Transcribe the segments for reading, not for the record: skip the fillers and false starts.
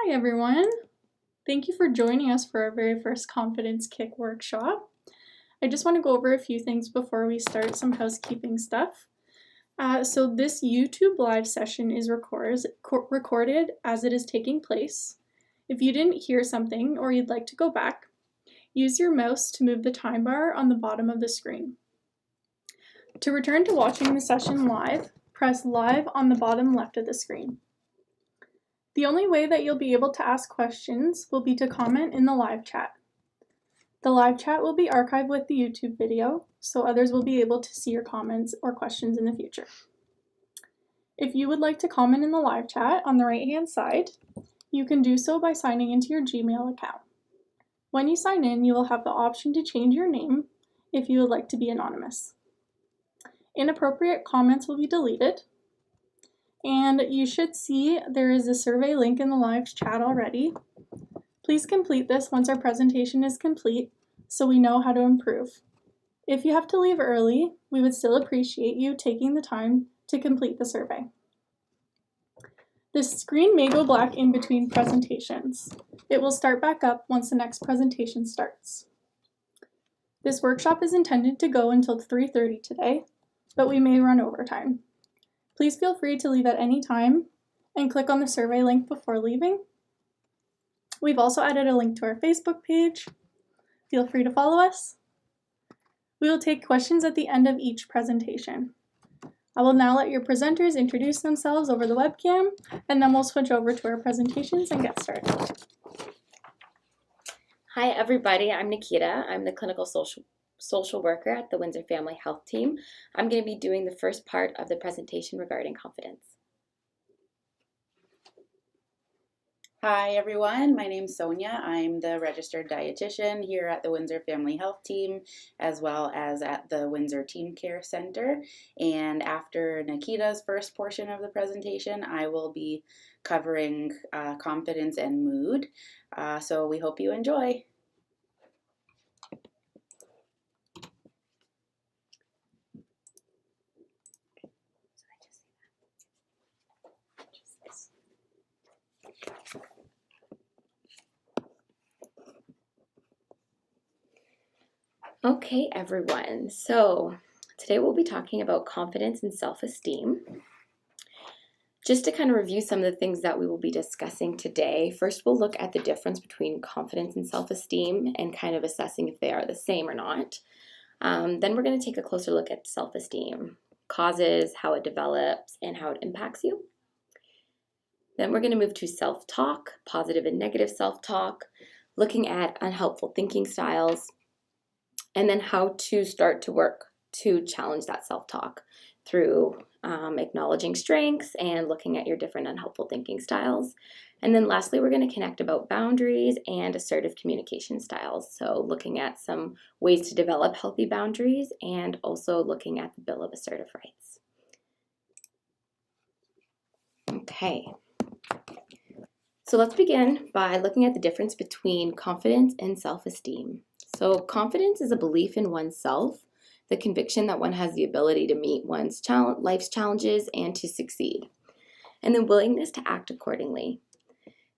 Hi everyone! Thank you for joining us for our very first Confidence Kick workshop. I just want to go over a few things before we start, some housekeeping stuff. So this YouTube live session is recorded as it is taking place. If you didn't hear something or you'd like to go back, use your mouse to move the time bar on the bottom of the screen. To return to watching the session live, press live on the bottom left of the screen. The only way that you'll be able to ask questions will be to comment in the live chat. The live chat will be archived with the YouTube video, so others will be able to see your comments or questions in the future. If you would like to comment in the live chat on the right-hand side, you can do so by signing into your Gmail account. When you sign in, you will have the option to change your name if you would like to be anonymous. Inappropriate comments will be deleted. And you should see there is a survey link in the live chat already. Please complete this once our presentation is complete so we know how to improve. If you have to leave early, we would still appreciate you taking the time to complete the survey. This screen may go black in between presentations. It will start back up once the next presentation starts. This workshop is intended to go until 3:30 today, but we may run over time. Please feel free to leave at any time and click on the survey link before leaving. We've also added a link to our Facebook page. Feel free to follow us. We will take questions at the end of each presentation. I will now let your presenters introduce themselves over the webcam, and then we'll switch over to our presentations and get started. Hi everybody, I'm Nikita. I'm the clinical social worker at the Windsor Family Health Team. I'm going to be doing the first part of the presentation regarding confidence. Hi everyone, my name's Sonia. I'm the registered dietitian here at the Windsor Family Health Team as well as at the Windsor Teen Care Center. And after Nikita's first portion of the presentation, I will be covering confidence and mood. So we hope you enjoy. Okay everyone, so today we'll be talking about confidence and self-esteem. Just to kind of review some of the things that we will be discussing today, first we'll look at the difference between confidence and self-esteem and kind of assessing if they are the same or not. Then we're going to take a closer look at self-esteem, causes, how it develops, and how it impacts you. Then we're going to move to self-talk, positive and negative self-talk, looking at unhelpful thinking styles, and then how to start to work to challenge that self-talk through acknowledging strengths and looking at your different unhelpful thinking styles. And then lastly, we're going to connect about boundaries and assertive communication styles. So looking at some ways to develop healthy boundaries and also looking at the Bill of Assertive Rights. Okay. So let's begin by looking at the difference between confidence and self-esteem. So confidence is a belief in oneself, the conviction that one has the ability to meet one's life's challenges and to succeed, and the willingness to act accordingly.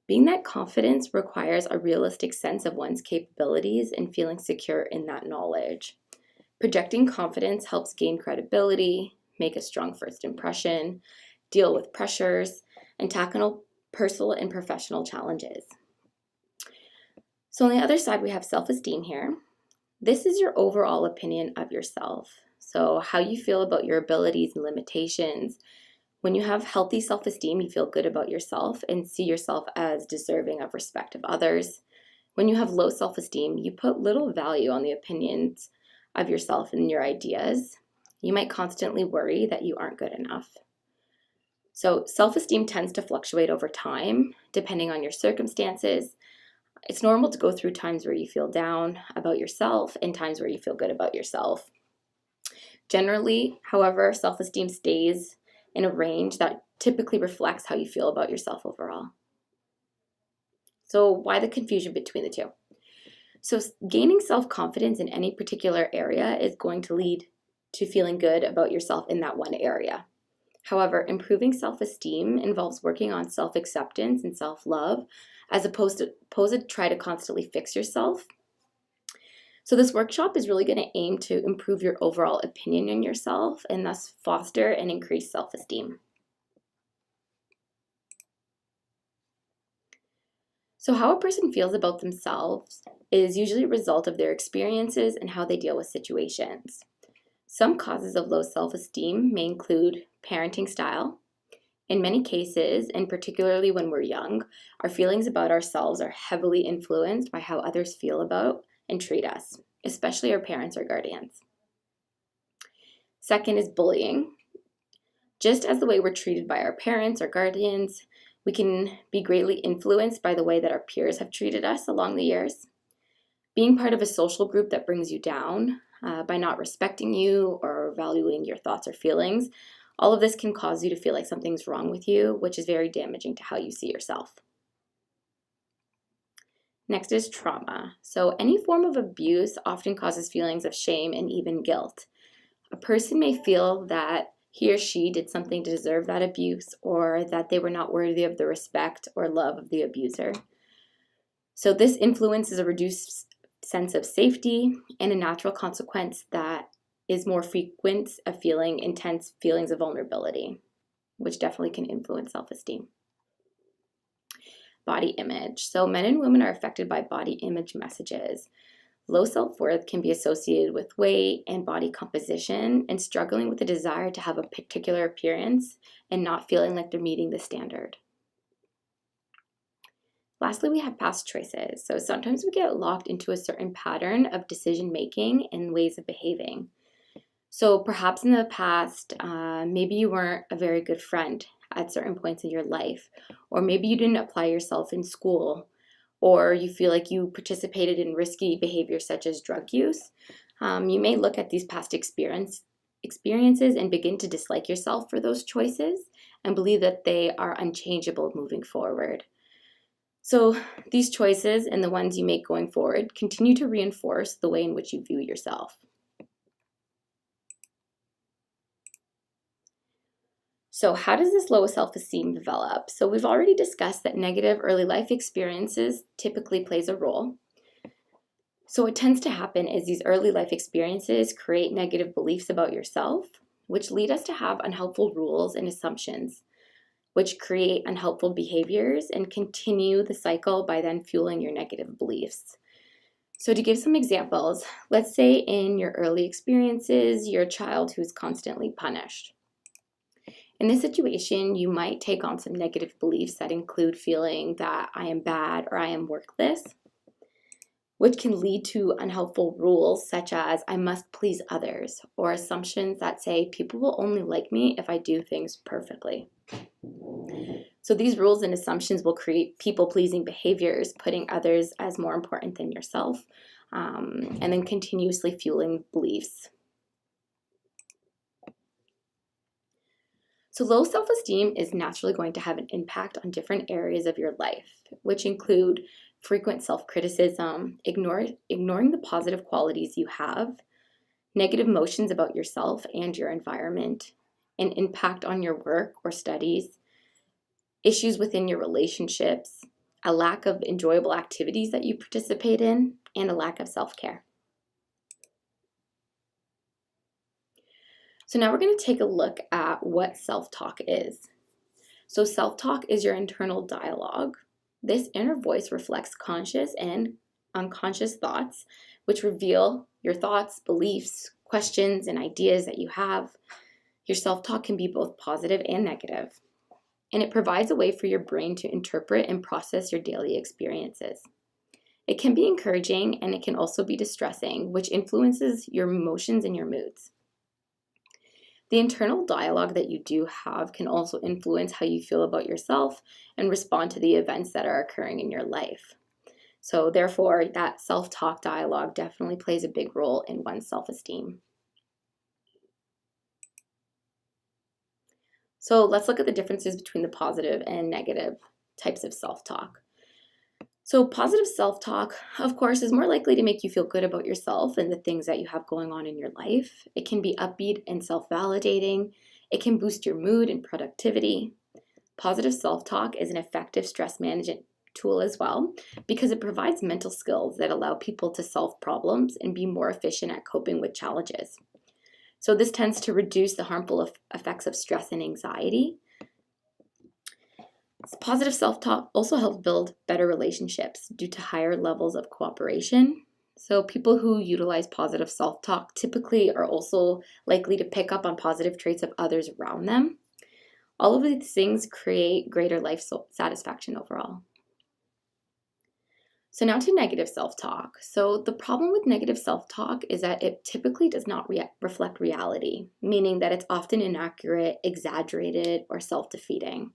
Being that confidence requires a realistic sense of one's capabilities and feeling secure in that knowledge. Projecting confidence helps gain credibility, make a strong first impression, deal with pressures, and tackle personal and professional challenges. So on the other side, we have self-esteem here. This is your overall opinion of yourself. So how you feel about your abilities and limitations. When you have healthy self-esteem, you feel good about yourself and see yourself as deserving of respect of others. When you have low self-esteem, you put little value on the opinions of yourself and your ideas. You might constantly worry that you aren't good enough. So self-esteem tends to fluctuate over time, depending on your circumstances. It's normal to go through times where you feel down about yourself and times where you feel good about yourself. Generally, however, self-esteem stays in a range that typically reflects how you feel about yourself overall. So why the confusion between the two? So gaining self-confidence in any particular area is going to lead to feeling good about yourself in that one area. However, improving self-esteem involves working on self-acceptance and self-love as opposed to try to constantly fix yourself. So this workshop is really going to aim to improve your overall opinion on yourself and thus foster and increase self-esteem. So how a person feels about themselves is usually a result of their experiences and how they deal with situations. Some causes of low self-esteem may include parenting style. In many cases, and particularly when we're young, our feelings about ourselves are heavily influenced by how others feel about and treat us, especially our parents or guardians. Second is bullying. Just as the way we're treated by our parents or guardians, we can be greatly influenced by the way that our peers have treated us along the years. Being part of a social group that brings you down by not respecting you or valuing your thoughts or feelings, all of this can cause you to feel like something's wrong with you, which is very damaging to how you see yourself. Next is trauma. So any form of abuse often causes feelings of shame and even guilt. A person may feel that he or she did something to deserve that abuse, or that they were not worthy of the respect or love of the abuser. So this influences a reduced sense of safety and a natural consequence that is more frequent of feeling intense feelings of vulnerability, which definitely can influence self-esteem. Body image. So men and women are affected by body image messages. Low self-worth can be associated with weight and body composition and struggling with the desire to have a particular appearance and not feeling like they're meeting the standard. Lastly, we have past choices. So sometimes we get locked into a certain pattern of decision-making and ways of behaving. So perhaps in the past, maybe you weren't a very good friend at certain points in your life, or maybe you didn't apply yourself in school, or you feel like you participated in risky behaviors such as drug use. You may look at these past experiences and begin to dislike yourself for those choices and believe that they are unchangeable moving forward. So these choices and the ones you make going forward continue to reinforce the way in which you view yourself. So how does this low self-esteem develop? So we've already discussed that negative early life experiences typically plays a role. So what tends to happen is these early life experiences create negative beliefs about yourself, which lead us to have unhelpful rules and assumptions, which create unhelpful behaviors and continue the cycle by then fueling your negative beliefs. So to give some examples, let's say in your early experiences, you're a child who's constantly punished. In this situation, you might take on some negative beliefs that include feeling that I am bad or I am worthless, which can lead to unhelpful rules such as I must please others, or assumptions that say people will only like me if I do things perfectly. So these rules and assumptions will create people-pleasing behaviors, putting others as more important than yourself, and then continuously fueling beliefs. So low self-esteem is naturally going to have an impact on different areas of your life, which include frequent self-criticism, ignoring the positive qualities you have, negative emotions about yourself and your environment, an impact on your work or studies, issues within your relationships, a lack of enjoyable activities that you participate in, and a lack of self-care. So now we're going to take a look at what self-talk is. So self-talk is your internal dialogue. This inner voice reflects conscious and unconscious thoughts, which reveal your thoughts, beliefs, questions, and ideas that you have. Your self-talk can be both positive and negative, and it provides a way for your brain to interpret and process your daily experiences. It can be encouraging, and it can also be distressing, which influences your emotions and your moods. The internal dialogue that you do have can also influence how you feel about yourself and respond to the events that are occurring in your life. So therefore, that self-talk dialogue definitely plays a big role in one's self-esteem. So let's look at the differences between the positive and negative types of self-talk. So positive self-talk, of course, is more likely to make you feel good about yourself and the things that you have going on in your life. It can be upbeat and self-validating. It can boost your mood and productivity. Positive self-talk is an effective stress management tool as well because it provides mental skills that allow people to solve problems and be more efficient at coping with challenges. So this tends to reduce the harmful effects of stress and anxiety. Positive self-talk also helps build better relationships due to higher levels of cooperation. So people who utilize positive self-talk typically are also likely to pick up on positive traits of others around them. All of these things create greater life satisfaction overall. So now to negative self-talk. So the problem with negative self-talk is that it typically does not reflect reality, meaning that it's often inaccurate, exaggerated, or self-defeating.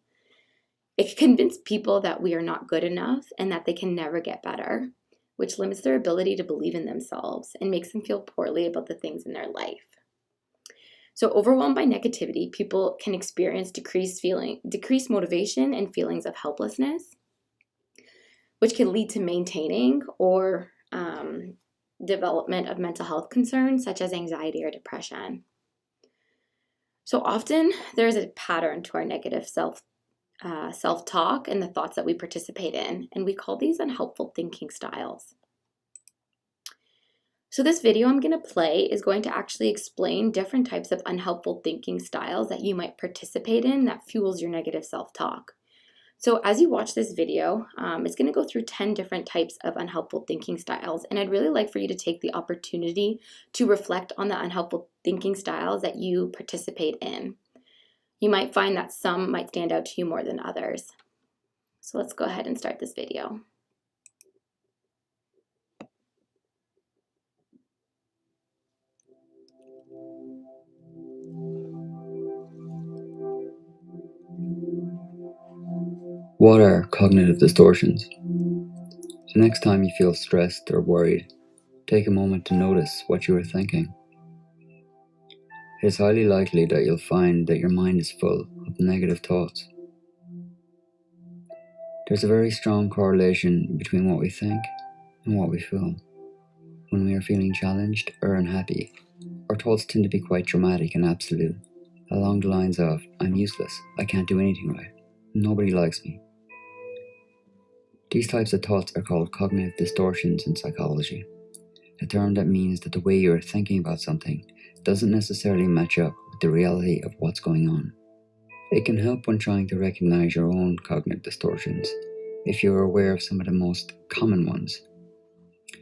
It can convince people that we are not good enough and that they can never get better, which limits their ability to believe in themselves and makes them feel poorly about the things in their life. So overwhelmed by negativity, people can experience decreased motivation and feelings of helplessness, which can lead to maintaining or development of mental health concerns such as anxiety or depression. So often there's a pattern to our negative self-talk and the thoughts that we participate in, and we call these unhelpful thinking styles. So this video I'm going to play is going to actually explain different types of unhelpful thinking styles that you might participate in that fuels your negative self-talk. So as you watch this video, it's going to go through 10 different types of unhelpful thinking styles, and I'd really like for you to take the opportunity to reflect on the unhelpful thinking styles that you participate in. You might find that some might stand out to you more than others. So let's go ahead and start this video. What are cognitive distortions? So next time you feel stressed or worried, take a moment to notice what you are thinking. It is highly likely that you'll find that your mind is full of negative thoughts. There's a very strong correlation between what we think and what we feel. When we are feeling challenged or unhappy, our thoughts tend to be quite dramatic and absolute, along the lines of, I'm useless, I can't do anything right, nobody likes me. These types of thoughts are called cognitive distortions in psychology, a term that means that the way you are thinking about something doesn't necessarily match up with the reality of what's going on. It can help when trying to recognize your own cognitive distortions, if you are aware of some of the most common ones.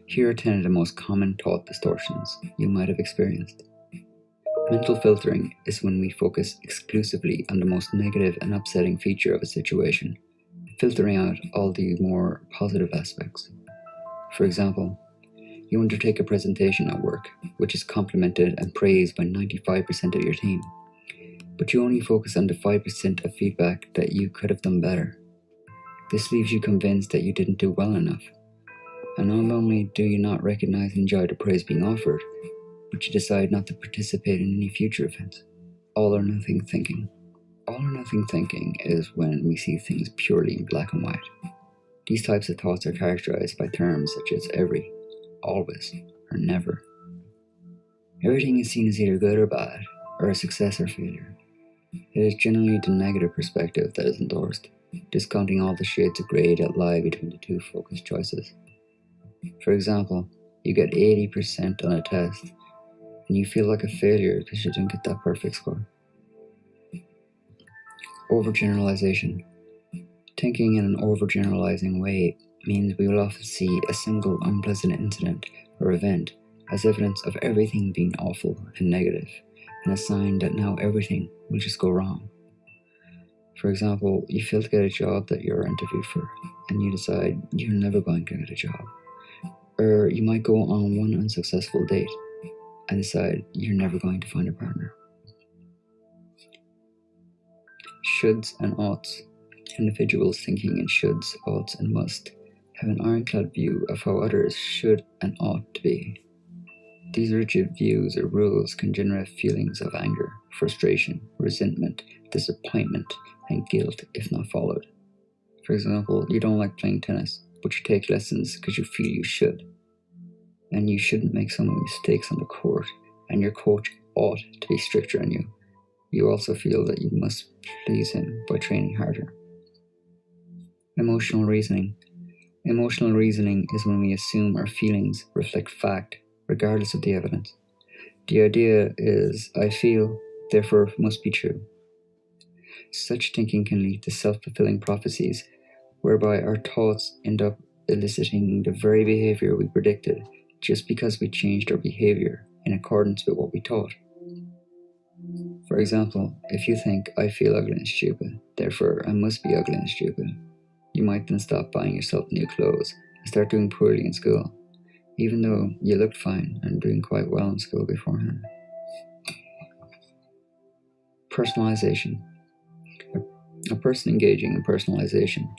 Here are 10 of the most common thought distortions you might have experienced. Mental filtering is when we focus exclusively on the most negative and upsetting feature of a situation, filtering out all the more positive aspects. For example, you undertake a presentation at work, which is complimented and praised by 95% of your team, but you only focus on the 5% of feedback that you could have done better. This leaves you convinced that you didn't do well enough, and not only do you not recognize and enjoy the praise being offered, but you decide not to participate in any future events. All or nothing thinking. All or nothing thinking is when we see things purely in black and white. These types of thoughts are characterized by terms such as every, always, or never. Everything is seen as either good or bad, or a success or failure. It is generally the negative perspective that is endorsed, discounting all the shades of grey that lie between the two focused choices. For example, you get 80% on a test, and you feel like a failure because you didn't get that perfect score. Overgeneralization. Thinking in an overgeneralizing way means we will often see a single unpleasant incident or event as evidence of everything being awful and negative, and a sign that now everything will just go wrong. For example, you fail to get a job that you're interviewed for, and you decide you're never going to get a job. Or you might go on one unsuccessful date and decide you're never going to find a partner. Shoulds and oughts. Individuals thinking in shoulds, oughts, and must have an ironclad view of how others should and ought to be. These rigid views or rules can generate feelings of anger, frustration, resentment, disappointment, and guilt if not followed. For example, you don't like playing tennis, but you take lessons because you feel you should. And you shouldn't make some mistakes on the court, and your coach ought to be stricter on you. You also feel that you must please him by training harder. Emotional reasoning. Emotional reasoning is when we assume our feelings reflect fact, regardless of the evidence. The idea is, I feel, therefore it must be true. Such thinking can lead to self-fulfilling prophecies, whereby our thoughts end up eliciting the very behavior we predicted just because we changed our behavior in accordance with what we thought. For example, if you think, I feel ugly and stupid, therefore I must be ugly and stupid, you might then stop buying yourself new clothes and start doing poorly in school, even though you looked fine and doing quite well in school beforehand. Personalization. A person engaging in personalization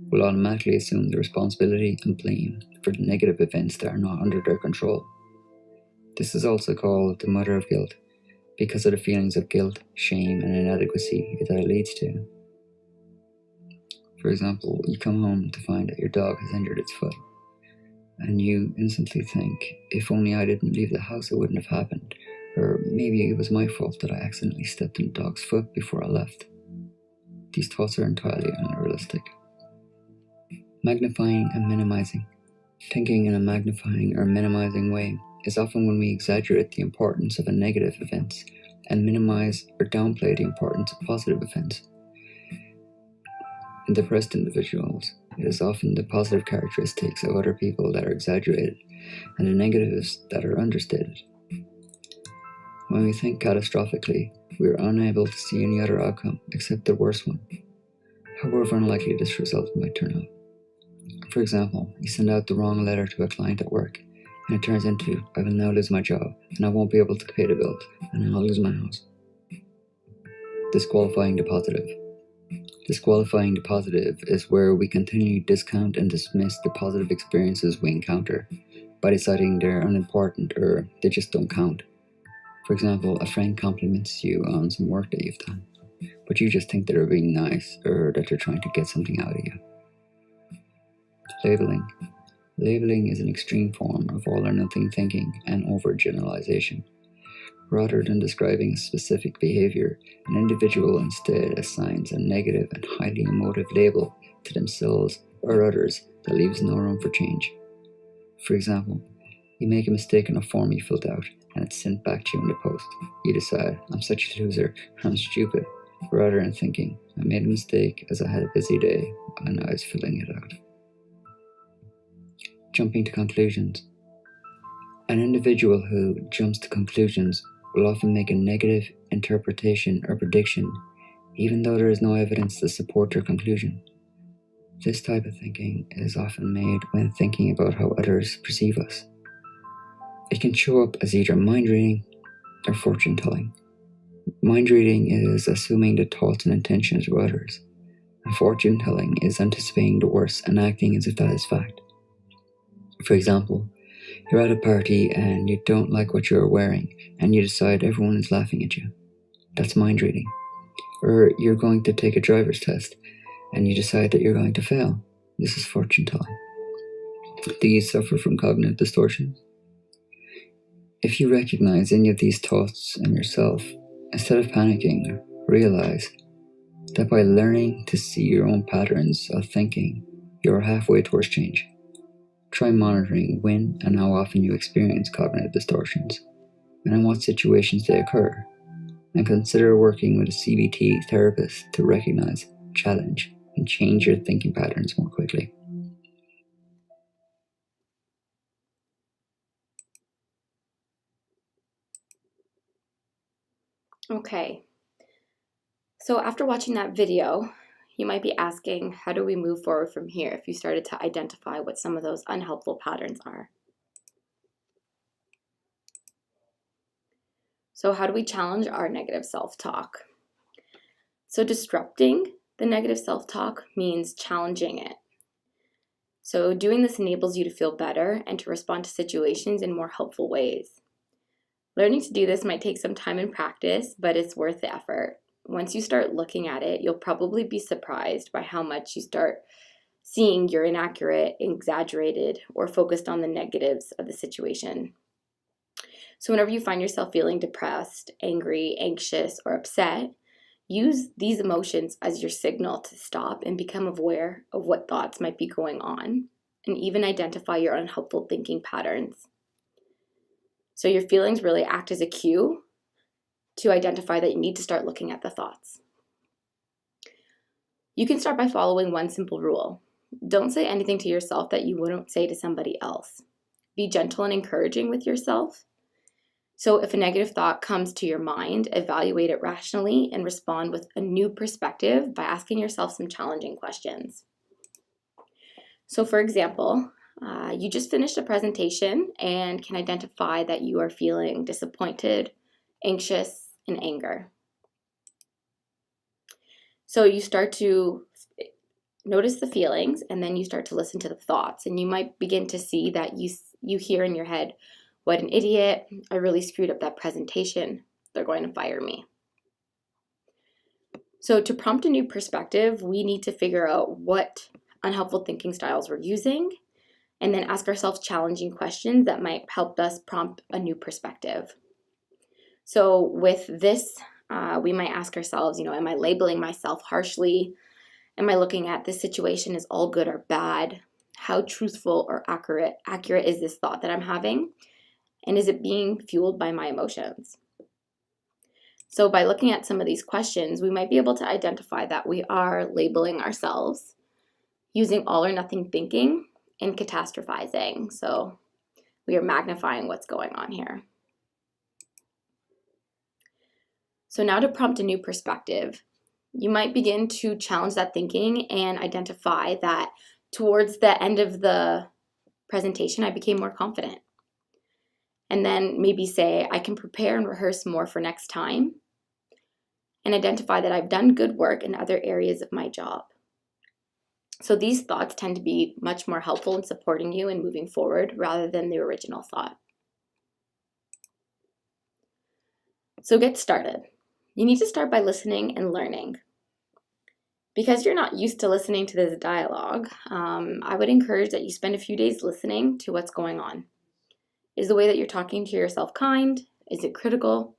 will automatically assume the responsibility and blame for the negative events that are not under their control. This is also called the mother of guilt, because of the feelings of guilt, shame, and inadequacy that it leads to. For example, you come home to find that your dog has injured its foot, and you instantly think, if only I didn't leave the house, it wouldn't have happened. Or maybe it was my fault that I accidentally stepped on the dog's foot before I left. These thoughts are entirely unrealistic. Magnifying and minimizing. Thinking in a magnifying or minimizing way is often when we exaggerate the importance of a negative event and minimize or downplay the importance of positive events. In depressed individuals, it is often the positive characteristics of other people that are exaggerated and the negatives that are understated. When we think catastrophically, we are unable to see any other outcome except the worst one, however unlikely this result might turn out. For example, you send out the wrong letter to a client at work, and it turns into, I will now lose my job, and I won't be able to pay the bills, and I'll lose my house. Disqualifying the positive. Disqualifying the positive is where we continually discount and dismiss the positive experiences we encounter by deciding they're unimportant or they just don't count. For example, a friend compliments you on some work that you've done, but you just think they're being nice or that they're trying to get something out of you. Labeling. Labeling is an extreme form of all or nothing thinking and overgeneralization. Rather than describing a specific behavior, an individual instead assigns a negative and highly emotive label to themselves or others that leaves no room for change. For example, you make a mistake on a form you filled out and it's sent back to you in the post. You decide, I'm such a loser, I'm stupid, rather than thinking, I made a mistake as I had a busy day and I was filling it out. Jumping to conclusions. An individual who jumps to conclusions will often make a negative interpretation or prediction, even though there is no evidence to support their conclusion. This type of thinking is often made when thinking about how others perceive us. It can show up as either mind reading or fortune telling. Mind reading is assuming the thoughts and intentions of others, and fortune telling is anticipating the worst and acting as if that is fact. For example, you're at a party and you don't like what you're wearing and you decide everyone is laughing at you. That's mind reading. Or you're going to take a driver's test and you decide that you're going to fail. This is fortune telling. Do you suffer from cognitive distortions? If you recognize any of these thoughts in yourself, instead of panicking, realize that by learning to see your own patterns of thinking, you're halfway towards change. Try monitoring when and how often you experience cognitive distortions, and in what situations they occur, and consider working with a CBT therapist to recognize, challenge, and change your thinking patterns more quickly. Okay, so after watching that video, you might be asking, how do we move forward from here if you started to identify what some of those unhelpful patterns are? So how do we challenge our negative self-talk? So disrupting the negative self-talk means challenging it. So doing this enables you to feel better and to respond to situations in more helpful ways. Learning to do this might take some time and practice, but it's worth the effort. Once you start looking at it, you'll probably be surprised by how much you start seeing you're inaccurate, exaggerated, or focused on the negatives of the situation. So whenever you find yourself feeling depressed, angry, anxious, or upset, use these emotions as your signal to stop and become aware of what thoughts might be going on, and even identify your unhelpful thinking patterns. So your feelings really act as a cue to identify that you need to start looking at the thoughts. You can start by following one simple rule. Don't say anything to yourself that you wouldn't say to somebody else. Be gentle and encouraging with yourself. So if a negative thought comes to your mind, evaluate it rationally and respond with a new perspective by asking yourself some challenging questions. So for example, you just finished a presentation and can identify that you are feeling disappointed, anxious, and anger. So you start to notice the feelings, and then you start to listen to the thoughts, and you might begin to see that you hear in your head, "What an idiot, I really screwed up that presentation, they're going to fire me." So to prompt a new perspective, we need to figure out what unhelpful thinking styles we're using, and then ask ourselves challenging questions that might help us prompt a new perspective. So with this, we might ask ourselves, am I labeling myself harshly? Am I looking at this situation as all good or bad? How truthful or accurate is this thought that I'm having? And is it being fueled by my emotions? So by looking at some of these questions, we might be able to identify that we are labeling ourselves using all or nothing thinking and catastrophizing. So we are magnifying what's going on here. So now to prompt a new perspective, you might begin to challenge that thinking and identify that towards the end of the presentation, I became more confident. And then maybe say, I can prepare and rehearse more for next time, and identify that I've done good work in other areas of my job. So these thoughts tend to be much more helpful in supporting you in moving forward rather than the original thought. So get started. You need to start by listening and learning. Because you're not used to listening to this dialogue, I would encourage that you spend a few days listening to what's going on. Is the way that you're talking to yourself kind? Is it critical?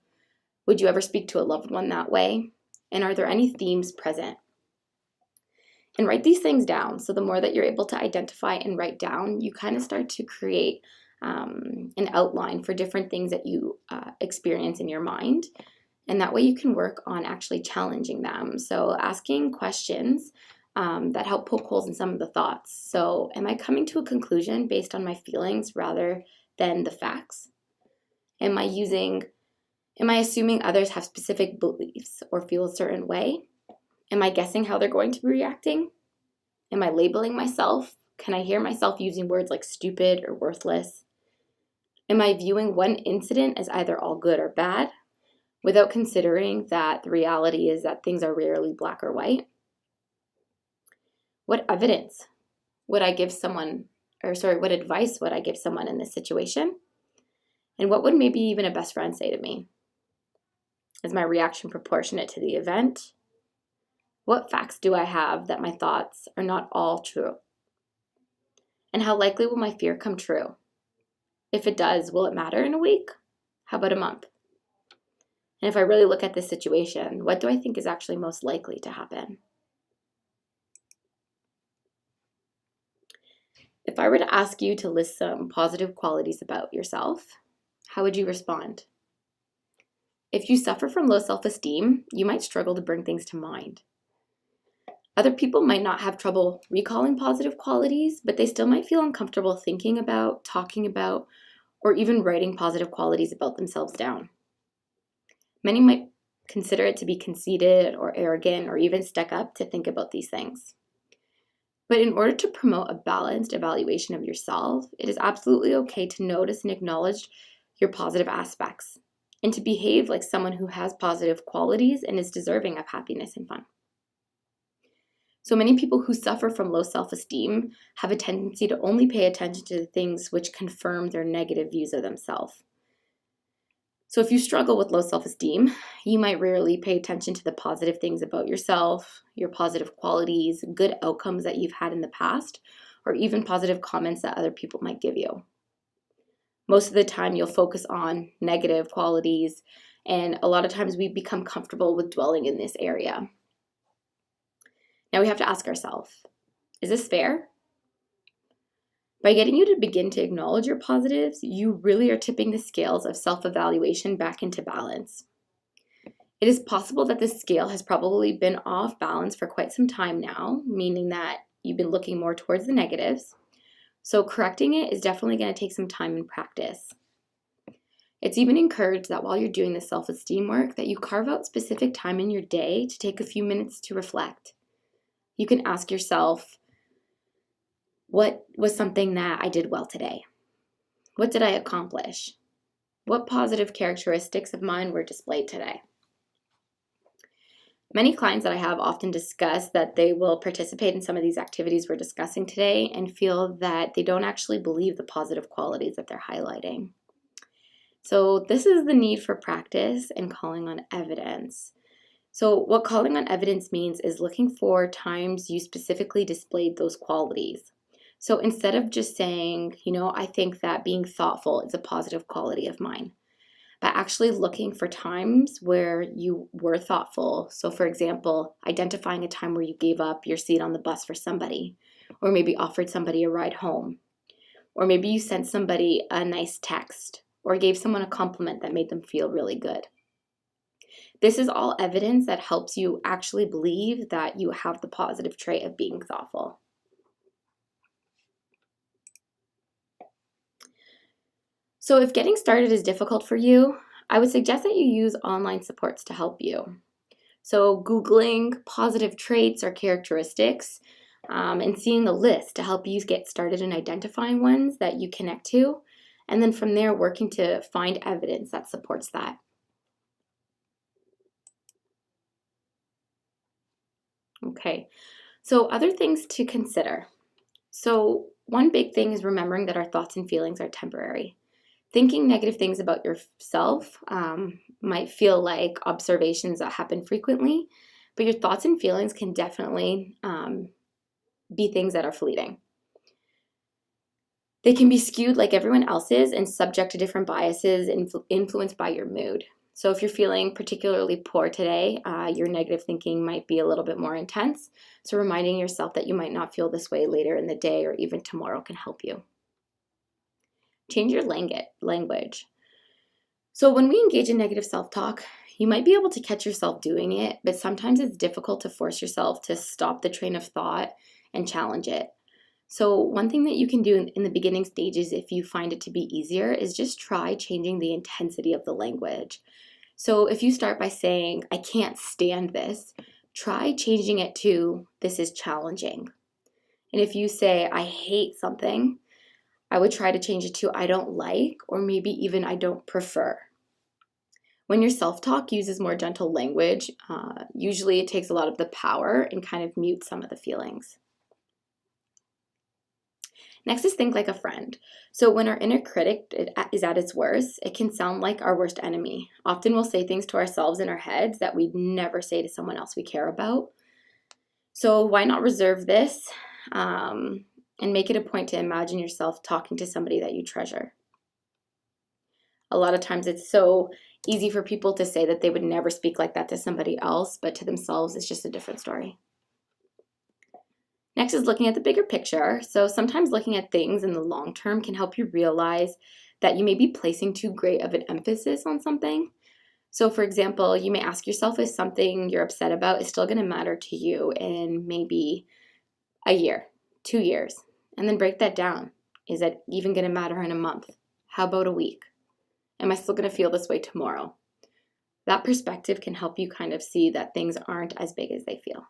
Would you ever speak to a loved one that way? And are there any themes present? And write these things down. So the more that you're able to identify and write down, you kind of start to create an outline for different things that you experience in your mind. And that way you can work on actually challenging them. So asking questions that help poke holes in some of the thoughts. So am I coming to a conclusion based on my feelings rather than the facts? Am I assuming others have specific beliefs or feel a certain way? Am I guessing how they're going to be reacting? Am I labeling myself? Can I hear myself using words like stupid or worthless? Am I viewing one incident as either all good or bad, without considering that the reality is that things are rarely black or white? What advice would I give someone in this situation? And what would maybe even a best friend say to me? Is my reaction proportionate to the event? What facts do I have that my thoughts are not all true? And how likely will my fear come true? If it does, will it matter in a week? How about a month? And if I really look at this situation, what do I think is actually most likely to happen? If I were to ask you to list some positive qualities about yourself, how would you respond? If you suffer from low self-esteem, you might struggle to bring things to mind. Other people might not have trouble recalling positive qualities, but they still might feel uncomfortable thinking about, talking about, or even writing positive qualities about themselves down. Many might consider it to be conceited or arrogant or even stuck up to think about these things. But in order to promote a balanced evaluation of yourself, it is absolutely okay to notice and acknowledge your positive aspects and to behave like someone who has positive qualities and is deserving of happiness and fun. So many people who suffer from low self-esteem have a tendency to only pay attention to the things which confirm their negative views of themselves. So if you struggle with low self-esteem, you might rarely pay attention to the positive things about yourself, your positive qualities, good outcomes that you've had in the past, or even positive comments that other people might give you. Most of the time you'll focus on negative qualities, and a lot of times we become comfortable with dwelling in this area. Now we have to ask ourselves, is this fair? By getting you to begin to acknowledge your positives, you really are tipping the scales of self-evaluation back into balance. It is possible that this scale has probably been off balance for quite some time now, meaning that you've been looking more towards the negatives. So correcting it is definitely going to take some time and practice. It's even encouraged that while you're doing this self-esteem work, that you carve out specific time in your day to take a few minutes to reflect. You can ask yourself, what was something that I did well today? What did I accomplish? What positive characteristics of mine were displayed today? Many clients that I have often discuss that they will participate in some of these activities we're discussing today and feel that they don't actually believe the positive qualities that they're highlighting. So this is the need for practice and calling on evidence. So what calling on evidence means is looking for times you specifically displayed those qualities. So instead of just saying, I think that being thoughtful is a positive quality of mine, but actually looking for times where you were thoughtful. So for example, identifying a time where you gave up your seat on the bus for somebody, or maybe offered somebody a ride home, or maybe you sent somebody a nice text, or gave someone a compliment that made them feel really good. This is all evidence that helps you actually believe that you have the positive trait of being thoughtful. So if getting started is difficult for you, I would suggest that you use online supports to help you. So Googling positive traits or characteristics and seeing a list to help you get started in identifying ones that you connect to, and then from there working to find evidence that supports that. Okay, so other things to consider. So one big thing is remembering that our thoughts and feelings are temporary. Thinking negative things about yourself might feel like observations that happen frequently, but your thoughts and feelings can definitely be things that are fleeting. They can be skewed like everyone else's and subject to different biases influenced by your mood. So if you're feeling particularly poor today, your negative thinking might be a little bit more intense. So reminding yourself that you might not feel this way later in the day or even tomorrow can help you. Change your language. So when we engage in negative self-talk, you might be able to catch yourself doing it, but sometimes it's difficult to force yourself to stop the train of thought and challenge it. So one thing that you can do in the beginning stages, if you find it to be easier, is just try changing the intensity of the language. So if you start by saying, I can't stand this, try changing it to, this is challenging. And if you say, I hate something, I would try to change it to I don't like, or maybe even I don't prefer. When your self-talk uses more gentle language, usually it takes a lot of the power and kind of mutes some of the feelings. Next is think like a friend. So when our inner critic is at its worst, it can sound like our worst enemy. Often we'll say things to ourselves in our heads that we'd never say to someone else we care about. So why not reserve this? And make it a point to imagine yourself talking to somebody that you treasure. A lot of times it's so easy for people to say that they would never speak like that to somebody else, but to themselves it's just a different story. Next is looking at the bigger picture. So sometimes looking at things in the long term can help you realize that you may be placing too great of an emphasis on something. So for example, you may ask yourself if something you're upset about is still going to matter to you in maybe a year, 2 years. And then break that down. Is it even going to matter in a month? How about a week? Am I still going to feel this way tomorrow? That perspective can help you kind of see that things aren't as big as they feel.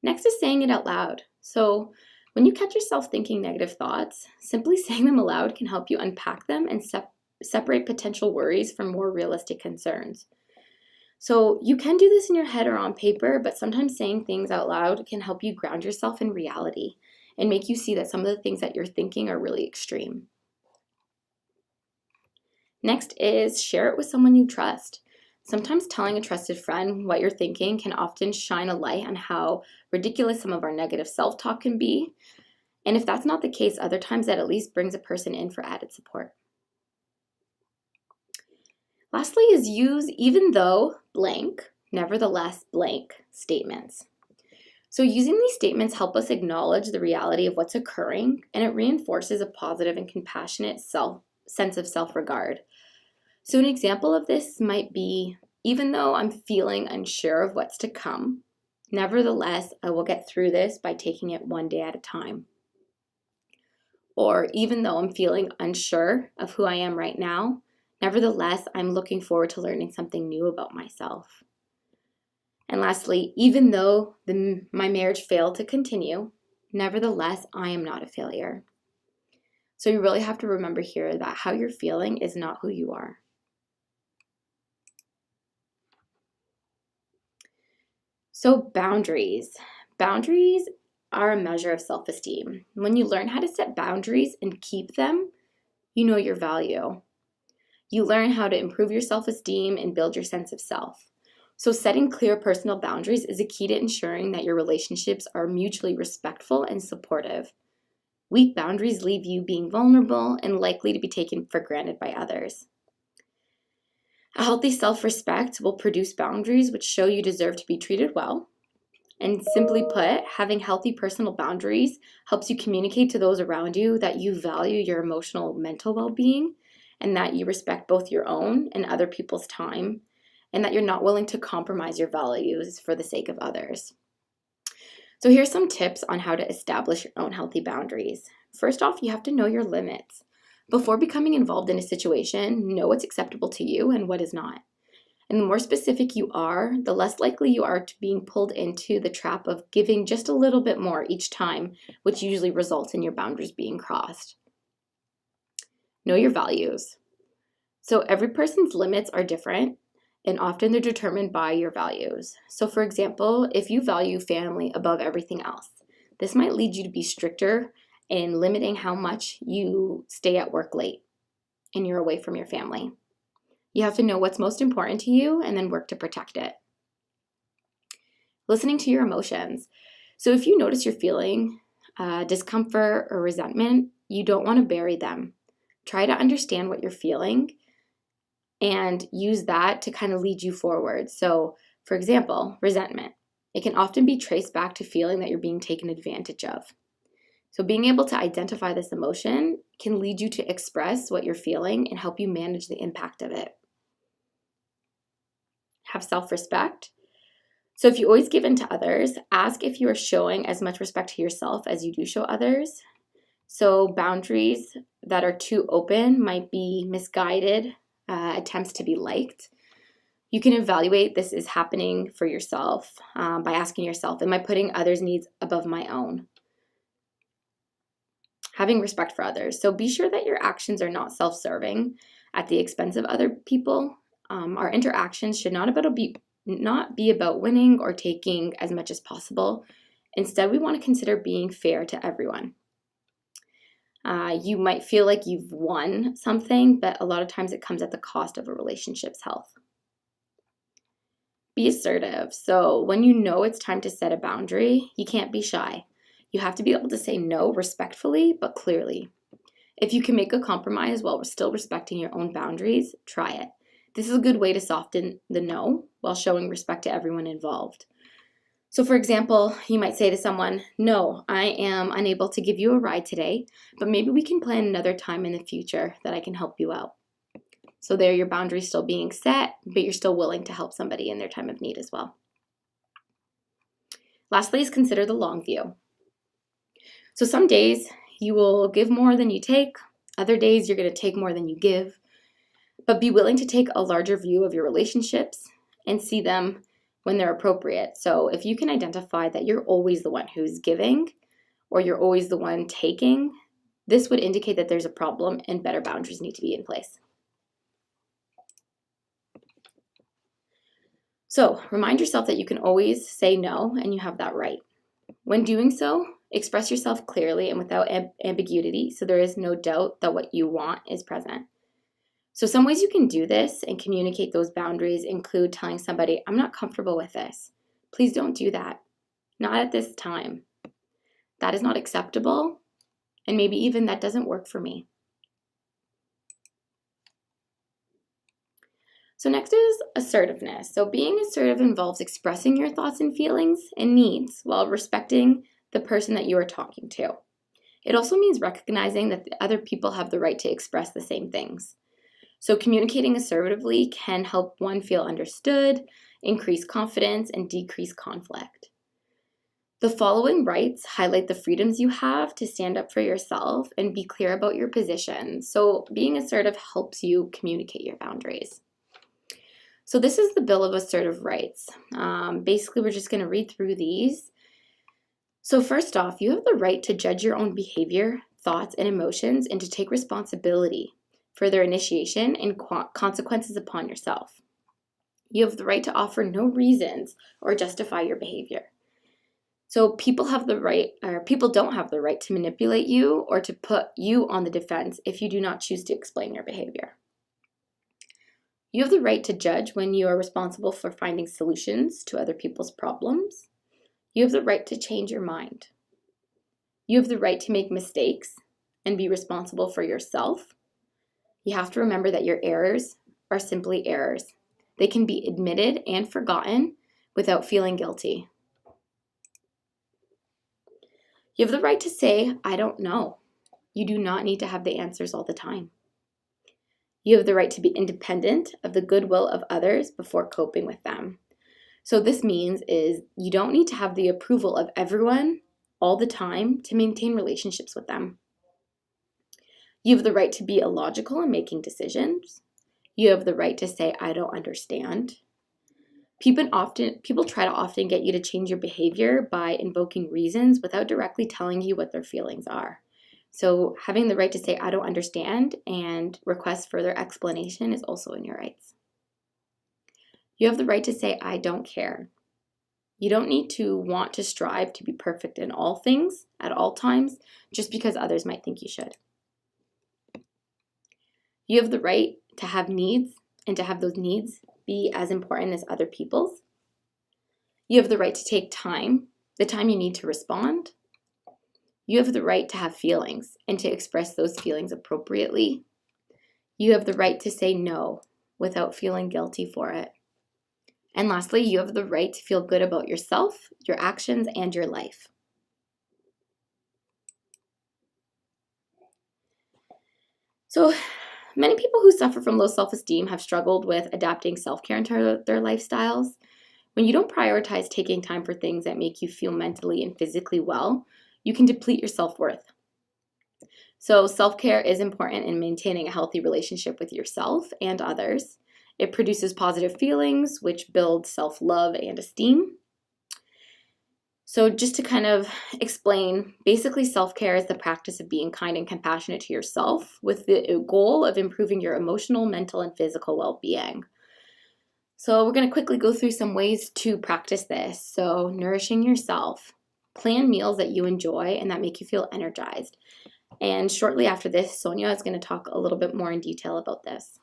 Next is saying it out loud. So when you catch yourself thinking negative thoughts, simply saying them aloud can help you unpack them and separate potential worries from more realistic concerns. So you can do this in your head or on paper, but sometimes saying things out loud can help you ground yourself in reality and make you see that some of the things that you're thinking are really extreme. Next is share it with someone you trust. Sometimes telling a trusted friend what you're thinking can often shine a light on how ridiculous some of our negative self-talk can be. And if that's not the case, other times that at least brings a person in for added support. Lastly is use even though blank, nevertheless blank statements. So using these statements help us acknowledge the reality of what's occurring, and it reinforces a positive and compassionate sense of self-regard. So an example of this might be, even though I'm feeling unsure of what's to come, nevertheless, I will get through this by taking it one day at a time. Or even though I'm feeling unsure of who I am right now, nevertheless, I'm looking forward to learning something new about myself. And lastly, even though my marriage failed to continue, nevertheless, I am not a failure. So you really have to remember here that how you're feeling is not who you are. So boundaries. Boundaries are a measure of self-esteem. When you learn how to set boundaries and keep them, you know your value. You learn how to improve your self-esteem and build your sense of self. So setting clear personal boundaries is a key to ensuring that your relationships are mutually respectful and supportive. Weak boundaries leave you being vulnerable and likely to be taken for granted by others. A healthy self-respect will produce boundaries which show you deserve to be treated well. And simply put, having healthy personal boundaries helps you communicate to those around you that you value your emotional and mental well-being, and that you respect both your own and other people's time, and that you're not willing to compromise your values for the sake of others. So here's some tips on how to establish your own healthy boundaries. First off, you have to know your limits. Before becoming involved in a situation, know what's acceptable to you and what is not. And the more specific you are, the less likely you are to being pulled into the trap of giving just a little bit more each time, which usually results in your boundaries being crossed. Know your values. So every person's limits are different, and often they're determined by your values. So for example, if you value family above everything else, this might lead you to be stricter in limiting how much you stay at work late and you're away from your family. You have to know what's most important to you and then work to protect it. Listening to your emotions. So if you notice you're feeling discomfort or resentment, you don't want to bury them. Try to understand what you're feeling and use that to kind of lead you forward. So for example, resentment. It can often be traced back to feeling that you're being taken advantage of. So being able to identify this emotion can lead you to express what you're feeling and help you manage the impact of it. Have self-respect. So if you always give in to others, ask if you are showing as much respect to yourself as you do show others. So boundaries that are too open might be misguided attempts to be liked. You can evaluate this is happening for yourself by asking yourself, am I putting others' needs above my own? Having respect for others. So be sure that your actions are not self-serving at the expense of other people. Our interactions should not be about winning or taking as much as possible. Instead, we want to consider being fair to everyone. You might feel like you've won something, but a lot of times it comes at the cost of a relationship's health. Be assertive. So when you know it's time to set a boundary, you can't be shy. You have to be able to say no respectfully, but clearly. If you can make a compromise while still respecting your own boundaries, try it. This is a good way to soften the no while showing respect to everyone involved. So for example, you might say to someone, no, I am unable to give you a ride today, but maybe we can plan another time in the future that I can help you out. So there, your boundaries still being set, but you're still willing to help somebody in their time of need as well. Lastly is consider the long view. So some days you will give more than you take. Other days you're going to take more than you give. But be willing to take a larger view of your relationships and see them when they're appropriate. So if you can identify that you're always the one who's giving or you're always the one taking, this would indicate that there's a problem and better boundaries need to be in place. So remind yourself that you can always say no and you have that right. When doing so, express yourself clearly and without ambiguity so there is no doubt that what you want is present. So some ways you can do this and communicate those boundaries include telling somebody, I'm not comfortable with this. Please don't do that. Not at this time. That is not acceptable. And maybe even that doesn't work for me. So next is assertiveness. So being assertive involves expressing your thoughts and feelings and needs while respecting the person that you are talking to. It also means recognizing that the other people have the right to express the same things. So communicating assertively can help one feel understood, increase confidence, and decrease conflict. The following rights highlight the freedoms you have to stand up for yourself and be clear about your position. So being assertive helps you communicate your boundaries. So this is the Bill of Assertive Rights. Basically, we're just going to read through these. So first off, you have the right to judge your own behavior, thoughts, and emotions, and to take responsibility for their initiation and consequences upon yourself. You have the right to offer no reasons or justify your behavior. So people don't have the right to manipulate you or to put you on the defense if you do not choose to explain your behavior. You have the right to judge when you are responsible for finding solutions to other people's problems. You have the right to change your mind. You have the right to make mistakes and be responsible for yourself. You have to remember that your errors are simply errors. They can be admitted and forgotten without feeling guilty. You have the right to say, I don't know. You do not need to have the answers all the time. You have the right to be independent of the goodwill of others before coping with them. So this means is you don't need to have the approval of everyone all the time to maintain relationships with them. You have the right to be illogical in making decisions. You have the right to say, I don't understand. People try to often get you to change your behavior by invoking reasons without directly telling you what their feelings are. So having the right to say, I don't understand and request further explanation is also in your rights. You have the right to say, I don't care. You don't need to want to strive to be perfect in all things at all times just because others might think you should. You have the right to have needs and to have those needs be as important as other people's. You have the right to take time, the time you need to respond. You have the right to have feelings and to express those feelings appropriately. You have the right to say no without feeling guilty for it. And lastly, you have the right to feel good about yourself, your actions, and your life. So many people who suffer from low self-esteem have struggled with adapting self-care into their lifestyles. When you don't prioritize taking time for things that make you feel mentally and physically well, you can deplete your self-worth. So self-care is important in maintaining a healthy relationship with yourself and others. It produces positive feelings, which build self-love and esteem. So just to kind of explain, basically self-care is the practice of being kind and compassionate to yourself with the goal of improving your emotional, mental, and physical well-being. So we're going to quickly go through some ways to practice this. So nourishing yourself. Plan meals that you enjoy and that make you feel energized. And shortly after this, Sonia is going to talk a little bit more in detail about this.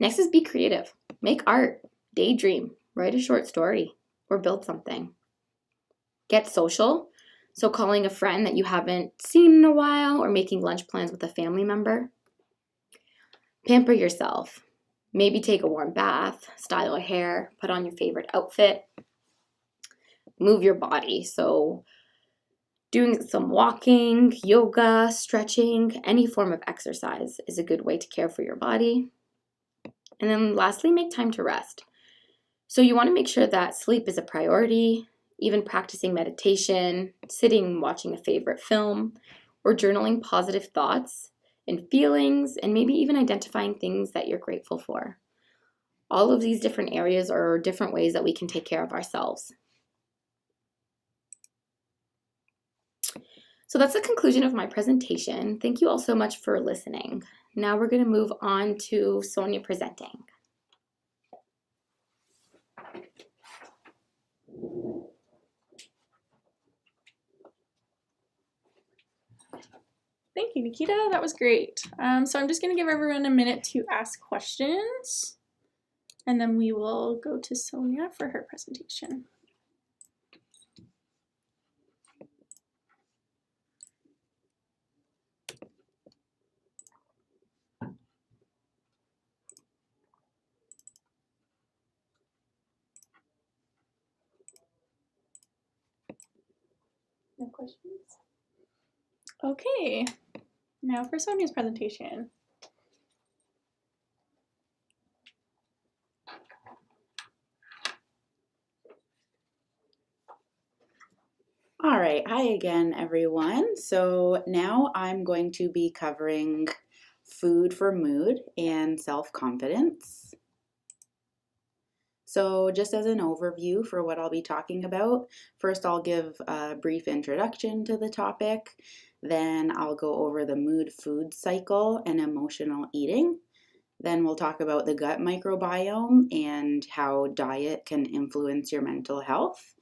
Next is be creative. Make art, daydream, write a short story, or build something. Get social. So calling a friend that you haven't seen in a while or making lunch plans with a family member. Pamper yourself. Maybe take a warm bath, style a hair, put on your favorite outfit. Move your body. So doing some walking, yoga, stretching, any form of exercise is a good way to care for your body. And then lastly, make time to rest. So you want to make sure that sleep is a priority, even practicing meditation, sitting, watching a favorite film, or journaling positive thoughts and feelings, and maybe even identifying things that you're grateful for. All of these different areas are different ways that we can take care of ourselves. So that's the conclusion of my presentation. Thank you all so much for listening. Now we're going to move on to Sonia presenting. Thank you, Nikita. That was great. So I'm just going to give everyone a minute to ask questions, and then we will go to Sonia for her presentation. No questions? Okay, now for Sonia's presentation. All right, hi again, everyone. So now I'm going to be covering food for mood and self-confidence. So just as an overview for what I'll be talking about, first I'll give a brief introduction to the topic, then I'll go over the mood-food cycle and emotional eating. Then we'll talk about the gut microbiome and how diet can influence your mental health.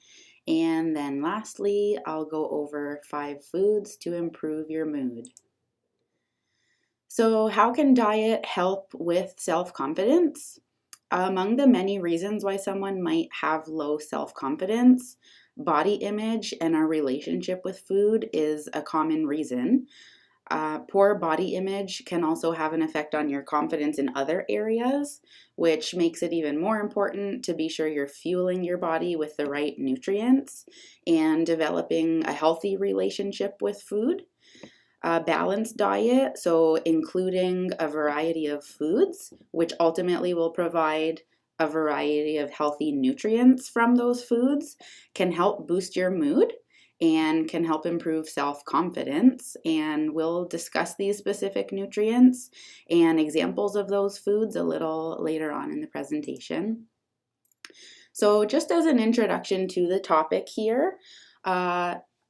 And then lastly, I'll go over 5 foods to improve your mood. So how can diet help with self-confidence? Among the many reasons why someone might have low self-confidence, body image and our relationship with food is a common reason. Poor body image can also have an effect on your confidence in other areas, which makes it even more important to be sure you're fueling your body with the right nutrients and developing a healthy relationship with food. A balanced diet, so including a variety of foods, which ultimately will provide a variety of healthy nutrients from those foods, can help boost your mood and can help improve self-confidence. And we'll discuss these specific nutrients and examples of those foods a little later on in the presentation. So just as an introduction to the topic here,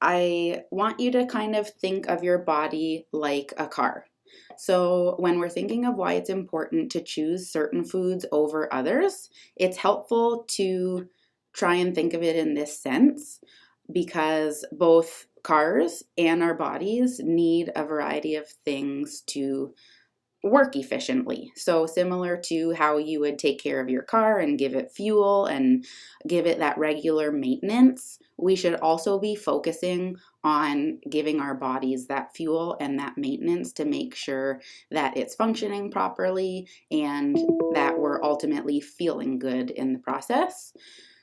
I want you to kind of think of your body like a car. So when we're thinking of why it's important to choose certain foods over others, it's helpful to try and think of it in this sense, because both cars and our bodies need a variety of things to work efficiently. So similar to how you would take care of your car and give it fuel and give it that regular maintenance, we should also be focusing on giving our bodies that fuel and that maintenance to make sure that it's functioning properly and that we're ultimately feeling good in the process.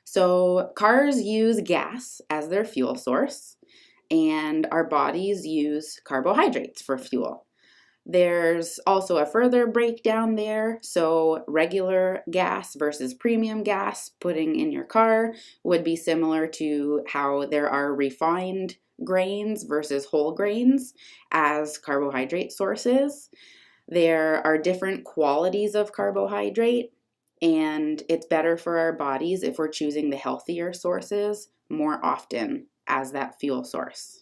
So cars use gas as their fuel source, and our bodies use carbohydrates for fuel. There's also a further breakdown there. So regular gas versus premium gas putting in your car would be similar to how there are refined grains versus whole grains as carbohydrate sources. There are different qualities of carbohydrate, and it's better for our bodies if we're choosing the healthier sources more often as that fuel source.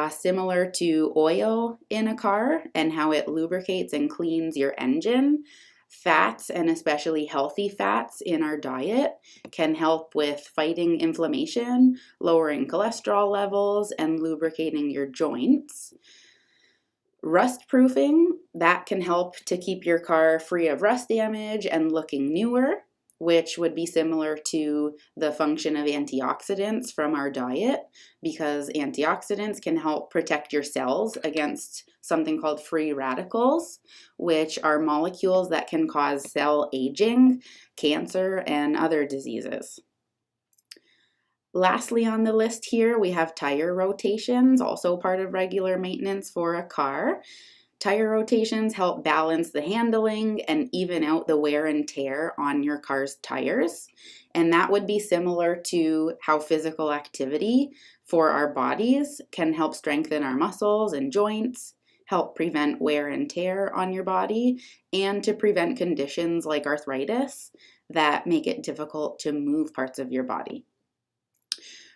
Similar to oil in a car and how it lubricates and cleans your engine, fats, and especially healthy fats in our diet, can help with fighting inflammation, lowering cholesterol levels, and lubricating your joints. Rust proofing, that can help to keep your car free of rust damage and looking newer, which would be similar to the function of antioxidants from our diet, because antioxidants can help protect your cells against something called free radicals, which are molecules that can cause cell aging, cancer, and other diseases. Lastly on the list here, we have tire rotations, also part of regular maintenance for a car. Tire rotations help balance the handling and even out the wear and tear on your car's tires. And that would be similar to how physical activity for our bodies can help strengthen our muscles and joints, help prevent wear and tear on your body, and to prevent conditions like arthritis that make it difficult to move parts of your body.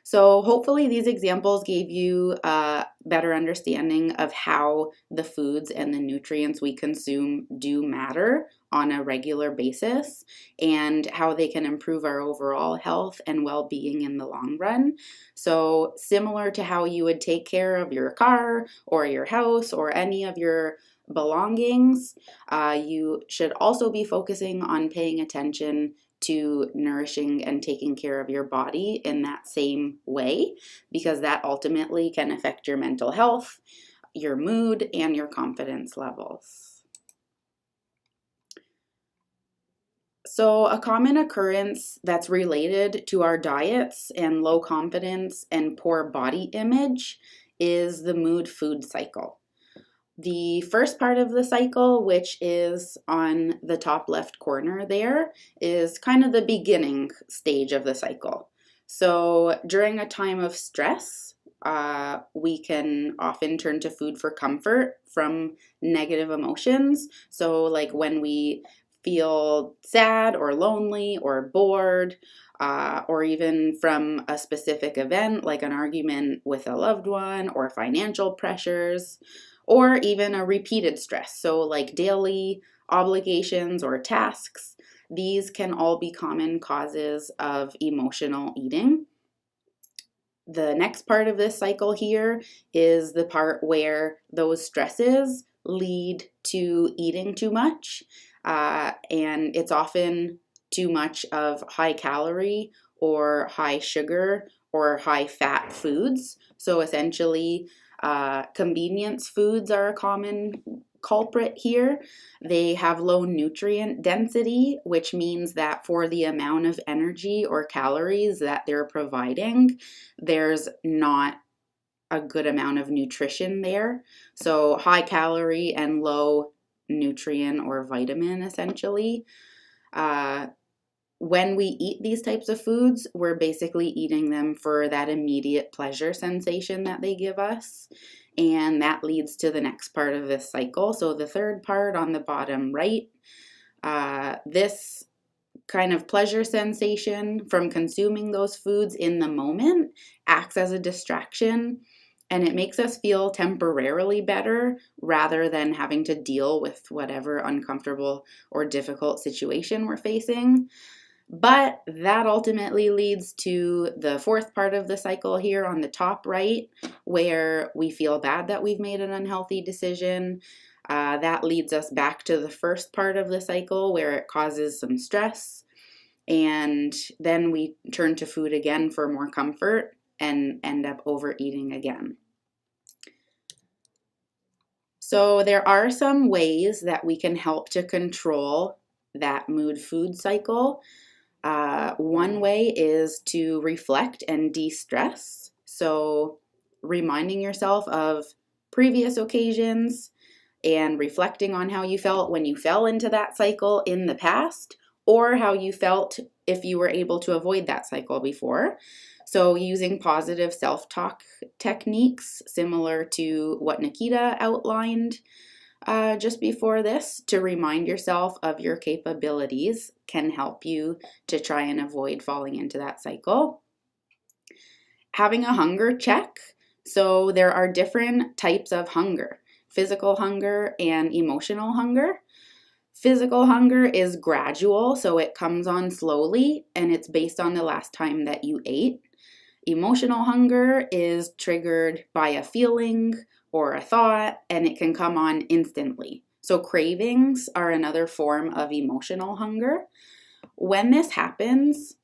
So hopefully these examples gave you a better understanding of how the foods and the nutrients we consume do matter on a regular basis and how they can improve our overall health and well-being in the long run. So similar to how you would take care of your car or your house or any of your belongings, you should also be focusing on paying attention to nourishing and taking care of your body in that same way, because that ultimately can affect your mental health, your mood, and your confidence levels. So a common occurrence that's related to our diets and low confidence and poor body image is the mood food cycle. The first part of the cycle, which is on the top left corner there, is kind of the beginning stage of the cycle. So during a time of stress, we can often turn to food for comfort from negative emotions. So like when we feel sad or lonely or bored, or even from a specific event like an argument with a loved one or financial pressures, or even a repeated stress. So like daily obligations or tasks, these can all be common causes of emotional eating. The next part of this cycle here is the part where those stresses lead to eating too much. And it's often too much of high calorie or high sugar or high fat foods. So essentially, convenience foods are a common culprit here. They have low nutrient density, which means that for the amount of energy or calories that they're providing, there's not a good amount of nutrition there. So high calorie and low nutrient or vitamin essentially. When we eat these types of foods, we're basically eating them for that immediate pleasure sensation that they give us. And that leads to the next part of this cycle. So the third part on the bottom right, this kind of pleasure sensation from consuming those foods in the moment acts as a distraction, and it makes us feel temporarily better rather than having to deal with whatever uncomfortable or difficult situation we're facing. But that ultimately leads to the fourth part of the cycle here on the top right, where we feel bad that we've made an unhealthy decision. That leads us back to the first part of the cycle where it causes some stress. And then we turn to food again for more comfort and end up overeating again. So there are some ways that we can help to control that mood food cycle. One way is to reflect and de-stress. So reminding yourself of previous occasions and reflecting on how you felt when you fell into that cycle in the past, or how you felt if you were able to avoid that cycle before. So using positive self-talk techniques similar to what Nikita outlined just before this to remind yourself of your capabilities can help you to try and avoid falling into that cycle. Having a hunger check. So there are different types of hunger: physical hunger and emotional hunger. Physical hunger is gradual, so it comes on slowly and it's based on the last time that you ate. Emotional hunger is triggered by a feeling or a thought, and it can come on instantly. So cravings are another form of emotional hunger. When this happens,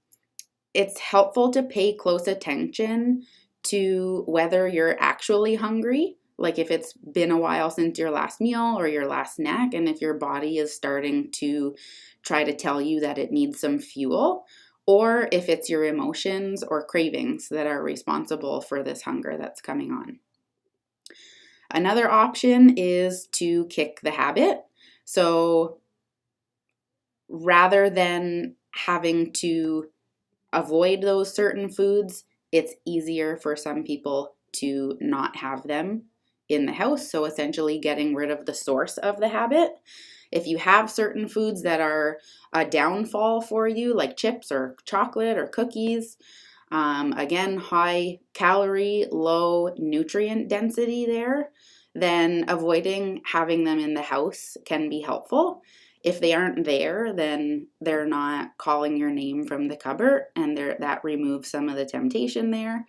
it's helpful to pay close attention to whether you're actually hungry, like if it's been a while since your last meal or your last snack, and if your body is starting to try to tell you that it needs some fuel, or if it's your emotions or cravings that are responsible for this hunger that's coming on. Another option is to kick the habit. So rather than having to avoid those certain foods, it's easier for some people to not have them in the house. So essentially getting rid of the source of the habit. If you have certain foods that are a downfall for you, like chips or chocolate or cookies, again, high calorie, low nutrient density there, then avoiding having them in the house can be helpful. If they aren't there, then they're not calling your name from the cupboard, and that removes some of the temptation there.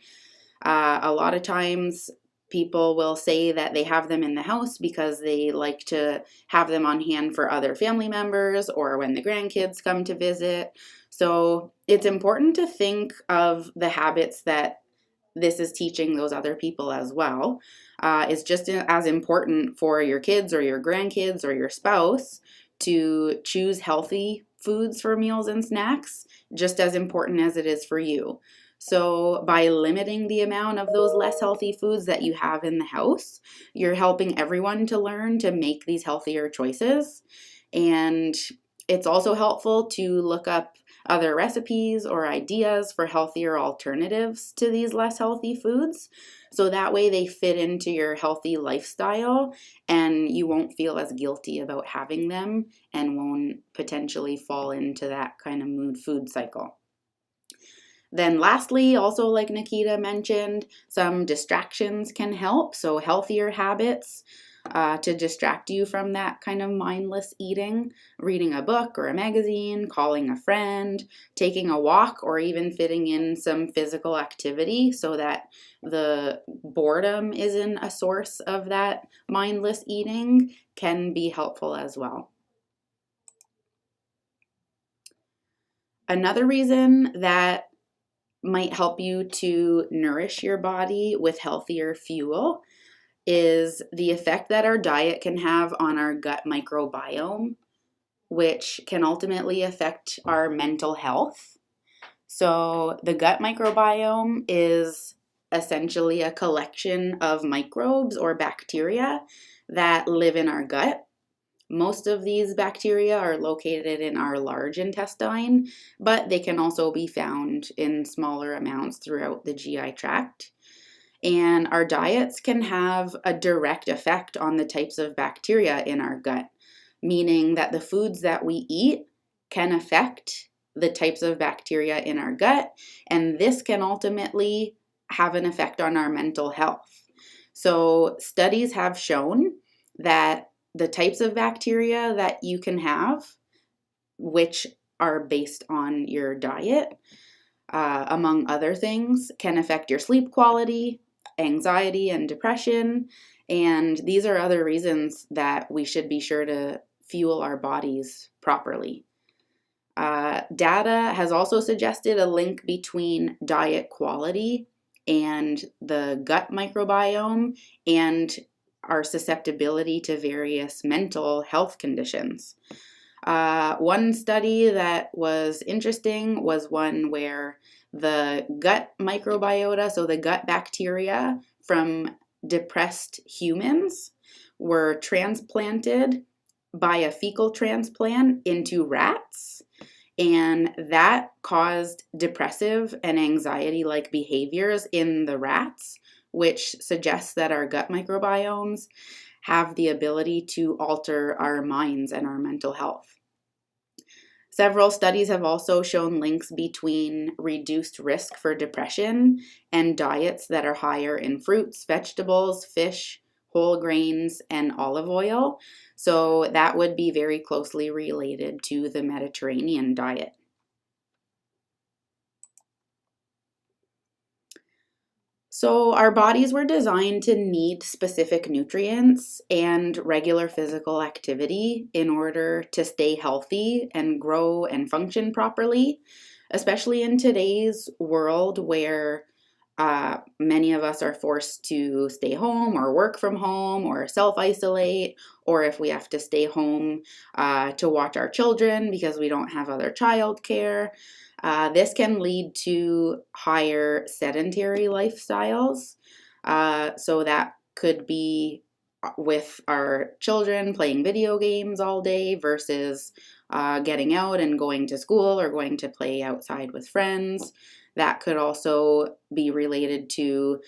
A lot of times people will say that they have them in the house because they like to have them on hand for other family members or when the grandkids come to visit. So it's important to think of the habits that this is teaching those other people as well. It's just as important for your kids or your grandkids or your spouse to choose healthy foods for meals and snacks, just as important as it is for you. So by limiting the amount of those less healthy foods that you have in the house, you're helping everyone to learn to make these healthier choices. And it's also helpful to look up other recipes or ideas for healthier alternatives to these less healthy foods. So that way they fit into your healthy lifestyle and you won't feel as guilty about having them and won't potentially fall into that kind of mood food cycle. Then lastly, also like Nikita mentioned, some distractions can help. So healthier habits to distract you from that kind of mindless eating, reading a book or a magazine, calling a friend, taking a walk, or even fitting in some physical activity so that the boredom isn't a source of that mindless eating can be helpful as well. Another reason that might help you to nourish your body with healthier fuel is the effect that our diet can have on our gut microbiome, which can ultimately affect our mental health. So the gut microbiome is essentially a collection of microbes or bacteria that live in our gut. Most of these bacteria are located in our large intestine, but they can also be found in smaller amounts throughout the GI tract. And our diets can have a direct effect on the types of bacteria in our gut, meaning that the foods that we eat can affect the types of bacteria in our gut, and this can ultimately have an effect on our mental health. So studies have shown that the types of bacteria that you can have, which are based on your diet, among other things, can affect your sleep quality, anxiety and depression, and these are other reasons that we should be sure to fuel our bodies properly. Data has also suggested a link between diet quality and the gut microbiome and our susceptibility to various mental health conditions. One study that was interesting was one where the gut microbiota, so the gut bacteria from depressed humans, were transplanted by a fecal transplant into rats, and that caused depressive and anxiety-like behaviors in the rats, which suggests that our gut microbiomes have the ability to alter our minds and our mental health. Several studies have also shown links between reduced risk for depression and diets that are higher in fruits, vegetables, fish, whole grains, and olive oil. So that would be very closely related to the Mediterranean diet. So our bodies were designed to need specific nutrients and regular physical activity in order to stay healthy and grow and function properly, especially in today's world where many of us are forced to stay home or work from home or self-isolate, or if we have to stay home to watch our children because we don't have other childcare. This can lead to higher sedentary lifestyles. So that could be with our children playing video games all day versus getting out and going to school or going to play outside with friends. That could also be related to,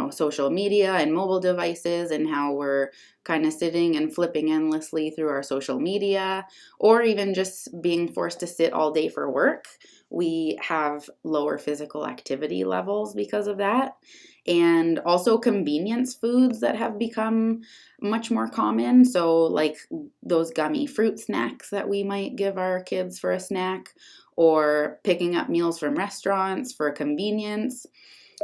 social media and mobile devices and how we're kind of sitting and flipping endlessly through our social media, or even just being forced to sit all day for work. We have lower physical activity levels because of that. And also convenience foods that have become much more common. So like those gummy fruit snacks that we might give our kids for a snack, or picking up meals from restaurants for convenience.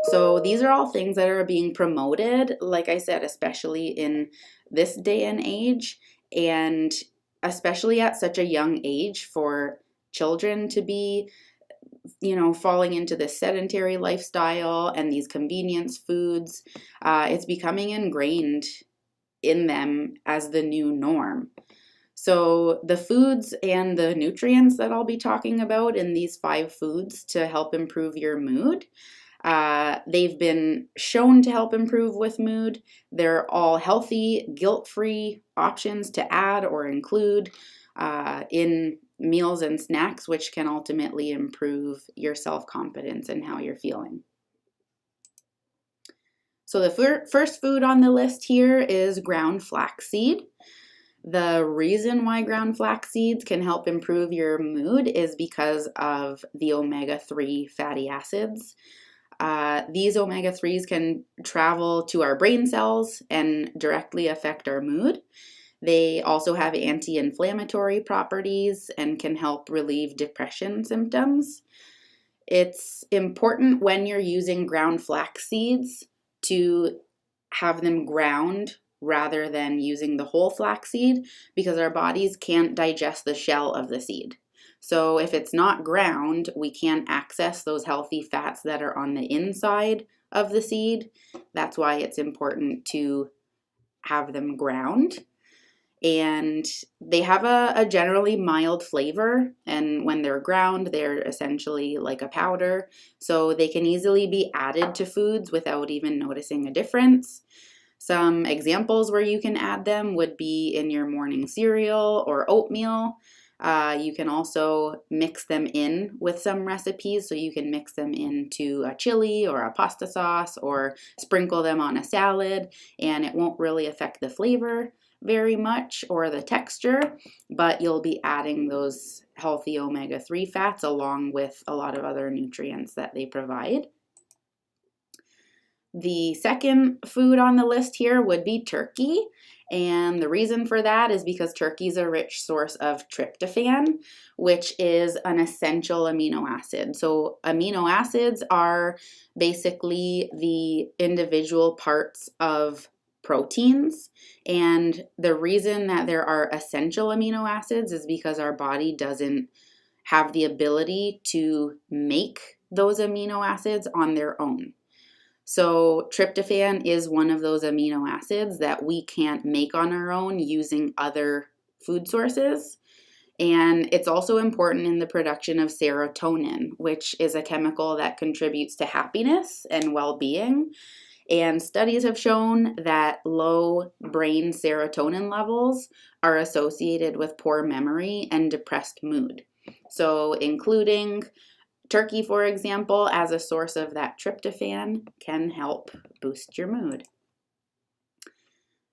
So these are all things that are being promoted, like I said, especially in this day and age, and especially at such a young age for children to be falling into this sedentary lifestyle and these convenience foods. It's becoming ingrained in them as the new norm. So the foods and the nutrients that I'll be talking about in these 5 foods to help improve your mood, they've been shown to help improve with mood. They're all healthy, guilt-free options to add or include in meals and snacks, which can ultimately improve your self-confidence and how you're feeling. So the first food on the list here is ground flaxseed. The reason why ground flax seeds can help improve your mood is because of the omega-3 fatty acids. These omega-3s can travel to our brain cells and directly affect our mood. They also have anti-inflammatory properties and can help relieve depression symptoms. It's important when you're using ground flax seeds to have them ground rather than using the whole flaxseed, because our bodies can't digest the shell of the seed. So if it's not ground, we can't access those healthy fats that are on the inside of the seed. That's why it's important to have them ground. And they have a generally mild flavor, and when they're ground, they're essentially like a powder, so they can easily be added to foods without even noticing a difference. Some examples where you can add them would be in your morning cereal or oatmeal. You can also mix them in with some recipes, so you can mix them into a chili or a pasta sauce or sprinkle them on a salad, and it won't really affect the flavor very much or the texture, but you'll be adding those healthy omega-3 fats along with a lot of other nutrients that they provide. The second food on the list here would be turkey, and the reason for that is because turkey is a rich source of tryptophan, which is an essential amino acid. So amino acids are basically the individual parts of proteins, and the reason that there are essential amino acids is because our body doesn't have the ability to make those amino acids on their own. So tryptophan is one of those amino acids that we can't make on our own using other food sources. And it's also important in the production of serotonin, which is a chemical that contributes to happiness and well-being. And studies have shown that low brain serotonin levels are associated with poor memory and depressed mood. So including turkey, for example, as a source of that tryptophan can help boost your mood.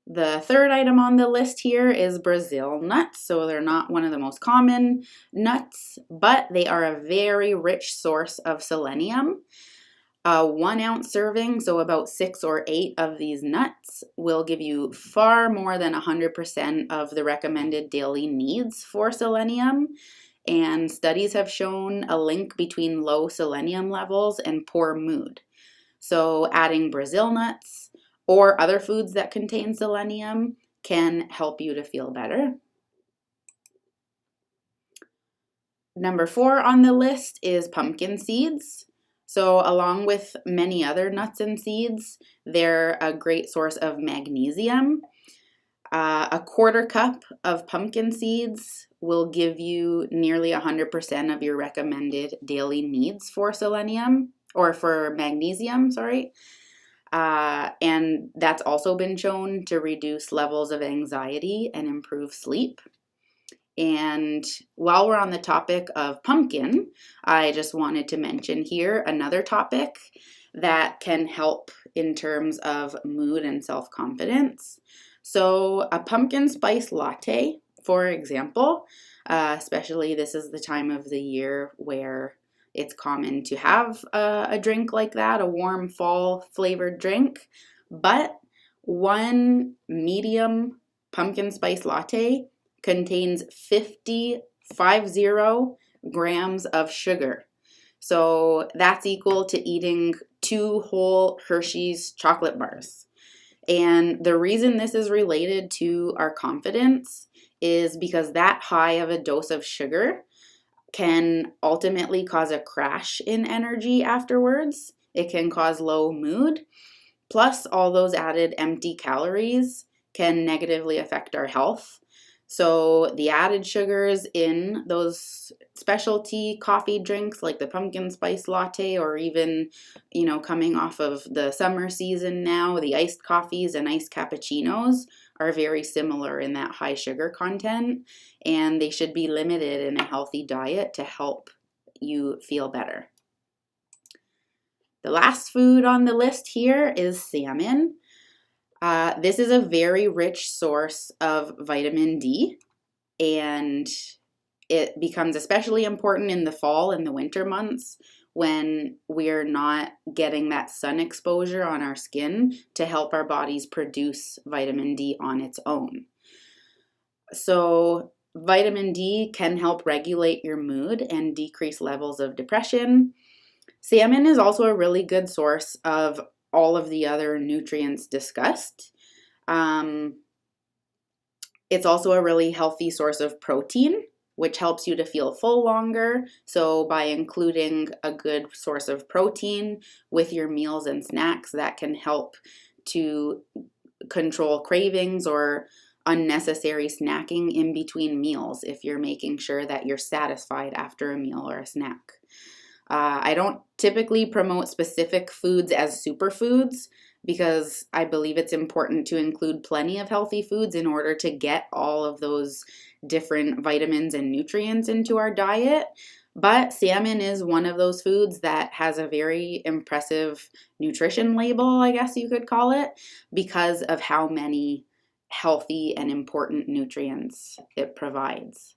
The third item on the list here is Brazil nuts. So they're not one of the most common nuts, but they are a very rich source of selenium. A 1 ounce serving, so about 6 or 8 of these nuts, will give you far more than 100% of the recommended daily needs for selenium. And studies have shown a link between low selenium levels and poor mood. So adding Brazil nuts or other foods that contain selenium can help you to feel better. Number 4 on the list is pumpkin seeds. So along with many other nuts and seeds, they're a great source of magnesium. A 1/4 cup of pumpkin seeds will give you nearly 100% of your recommended daily needs for selenium, or for magnesium, sorry. And that's also been shown to reduce levels of anxiety and improve sleep. And while we're on the topic of pumpkin, I just wanted to mention here another topic that can help in terms of mood and self-confidence. So a pumpkin spice latte, for example, especially this is the time of the year where it's common to have a drink like that, a warm fall flavored drink, but 1 medium pumpkin spice latte contains 50 grams of sugar. So that's equal to eating 2 whole Hershey's chocolate bars. And the reason this is related to our confidence is because that high of a dose of sugar can ultimately cause a crash in energy afterwards. It can cause low mood. Plus, all those added empty calories can negatively affect our health. So the added sugars in those specialty coffee drinks like the pumpkin spice latte, or even, coming off of the summer season now, the iced coffees and iced cappuccinos are very similar in that high sugar content, and they should be limited in a healthy diet to help you feel better. The last food on the list here is salmon. This is a very rich source of vitamin D, and it becomes especially important in the fall and the winter months when we're not getting that sun exposure on our skin to help our bodies produce vitamin D on its own. So vitamin D can help regulate your mood and decrease levels of depression. Salmon is also a really good source of all of the other nutrients discussed. It's also a really healthy source of protein, which helps you to feel full longer. So by including a good source of protein with your meals and snacks, that can help to control cravings or unnecessary snacking in between meals if you're making sure that you're satisfied after a meal or a snack. I don't typically promote specific foods as superfoods because I believe it's important to include plenty of healthy foods in order to get all of those different vitamins and nutrients into our diet. But salmon is one of those foods that has a very impressive nutrition label, I guess you could call it, because of how many healthy and important nutrients it provides.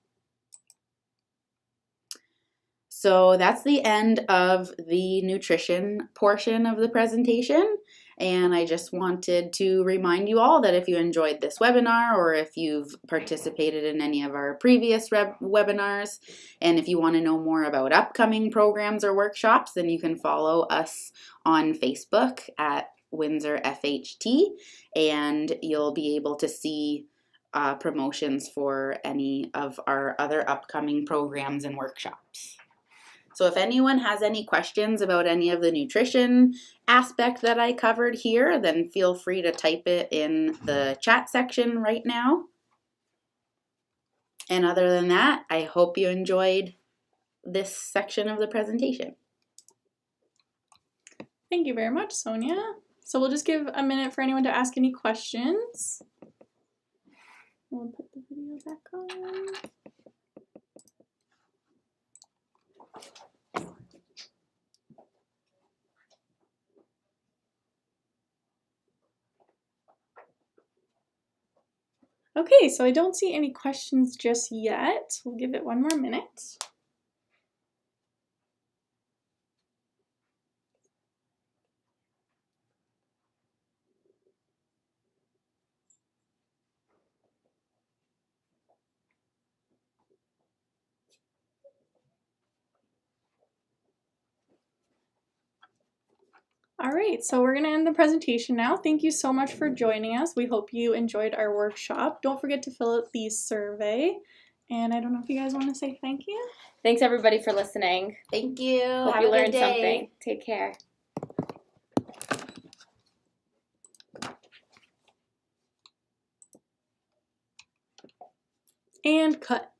So that's the end of the nutrition portion of the presentation. And I just wanted to remind you all that if you enjoyed this webinar, or if you've participated in any of our previous webinars, and if you want to know more about upcoming programs or workshops, then you can follow us on Facebook at Windsor FHT, and you'll be able to see promotions for any of our other upcoming programs and workshops. So if anyone has any questions about any of the nutrition aspect that I covered here, then feel free to type it in the chat section right now. And other than that, I hope you enjoyed this section of the presentation. Thank you very much, Sonia. So we'll just give a minute for anyone to ask any questions. We'll put the video back on. Okay, so I don't see any questions just yet. We'll give it one more minute. All right, so we're going to end the presentation now. Thank you so much for joining us. We hope you enjoyed our workshop. Don't forget to fill out the survey. And I don't know if you guys want to say thank you. Thanks everybody for listening. Thank you. Hope Have you a good learned day. something. Take care. And cut.